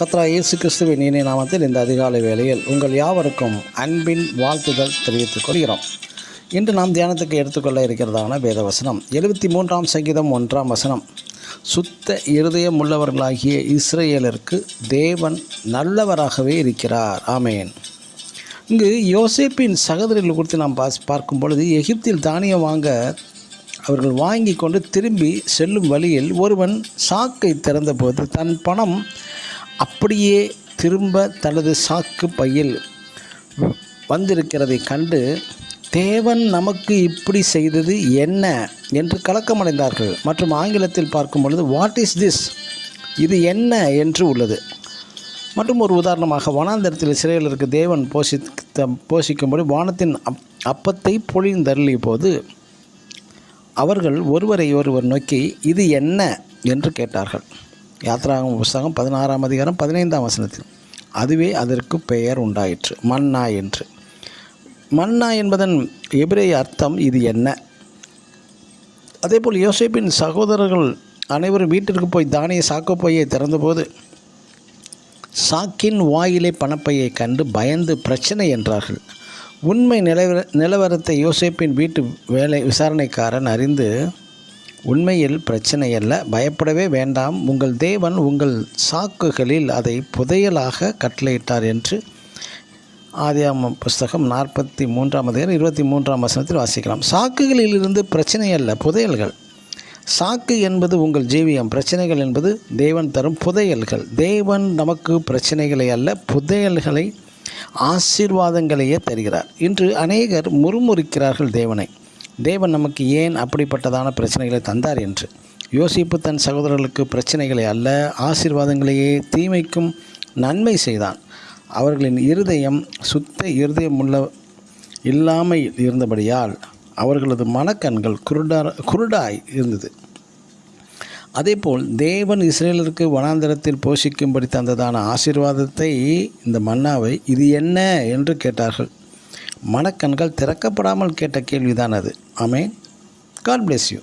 கர்த்தராகிய இயேசு கிறிஸ்துவின் இனிய நாமத்தில் இந்த அதிகாலை வேளையில் உங்கள் யாவருக்கும் அன்பின் வாழ்த்துதல் தெரிவித்துக் கொள்கிறோம். இன்று நாம் தியானத்துக்கு எடுத்துக்கொள்ள இருக்கிறதான வேதவசனம் 73ஆம் சங்கீதம் 1ஆம் வசனம். சுத்த இருதயம் உள்ளவர்களாகிய இஸ்ரவேலருக்கு தேவன் நல்லவராகவே இருக்கிறார். ஆமேன். இங்கு யோசேப்பின் சகோதரர்கள் குறித்து நாம் பார்க்கும் பொழுது, எகிப்தில் தானியம் வாங்க அவர்கள் வாங்கி கொண்டு திரும்பி செல்லும் வழியில் ஒருவன் சாக்கை திறந்தபோது தன் பணம் அப்படியே திரும்ப தனது சாக்கு பையில் வந்திருக்கிறதை கண்டு, தேவன் நமக்கு இப்படி செய்தது என்ன என்று கலக்கமடைந்தார்கள். மற்றும் ஆங்கிலத்தில் பார்க்கும் பொழுது வாட் இஸ் திஸ், இது என்ன என்று உள்ளது. மற்றும் ஒரு உதாரணமாக, வனாந்தரத்தில் இஸ்ரவேலருக்கு தேவன் போஷிக்கும்படி வானத்தின் அப்பத்தை பொழிந்தருளிய போது அவர்கள் ஒருவரை ஒருவர் நோக்கி இது என்ன என்று கேட்டார்கள். யாத்திராகம புஸ்தகம் 16ஆம் அதிகாரம் 15ஆம் வசனத்தில். அதுவே அதற்கு பெயர் உண்டாயிற்று, மன்னா என்று. மன்னா என்பதன் எபிரேய அர்த்தம் இது என்ன. அதேபோல் யோசேப்பின் சகோதரர்கள் அனைவரும் வீட்டிற்கு போய் தானிய சாக்குப்பையை திறந்தபோது சாக்கின் வாயிலே பணப்பையை கண்டு பயந்து பிரச்சனை என்றார்கள். உண்மை நிலவரத்தை யோசேப்பின் வீட்டு விசாரணைக்காரன் அறிந்து, உண்மையில் பிரச்சனை அல்ல, பயப்படவே வேண்டாம், உங்கள் தேவன் உங்கள் சாக்குகளில் அதை புதையலாக கட்டளையிட்டார் என்று ஆதியாகமம் புஸ்தகம் 43ஆம் அதிகாரம் 23ஆம் வசனத்தில் வாசிக்கலாம். சாக்குகளில் இருந்து பிரச்சனை அல்ல, புதையல்கள். சாக்கு என்பது உங்கள் ஜீவியம், பிரச்சனைகள் என்பது தேவன் தரும் புதையல்கள். தேவன் நமக்கு பிரச்சனைகளை அல்ல, புதையல்களை, ஆசீர்வாதங்களையே தருகிறார். இன்று அநேகர் முறுமுறுக்கிறார்கள் தேவனை. தேவன் நமக்கு ஏன் அப்படிப்பட்டதான பிரச்சனைகளை தந்தார் என்று. யோசிப்பு தன் சகோதரர்களுக்கு பிரச்சனைகளை அல்ல, ஆசீர்வாதங்களையே, தீமைக்கும் நன்மை செய்தான். அவர்களின் இருதயம் சுத்த இருதயம் இல்லாமல் இருந்தபடியால் அவர்களது மனக்கண்கள் குருடாய் இருந்தது. அதேபோல் தேவன் இஸ்ரவேலருக்கு வனாந்தரத்தில் போஷிக்கும்படி தந்ததான ஆசீர்வாதத்தை, இந்த மன்னாவை இது என்ன என்று கேட்டார்கள். மனக்கண்கள் திறக்கப்படாமல் கேட்ட கேள்விதான் அது. ஆமென். God bless you.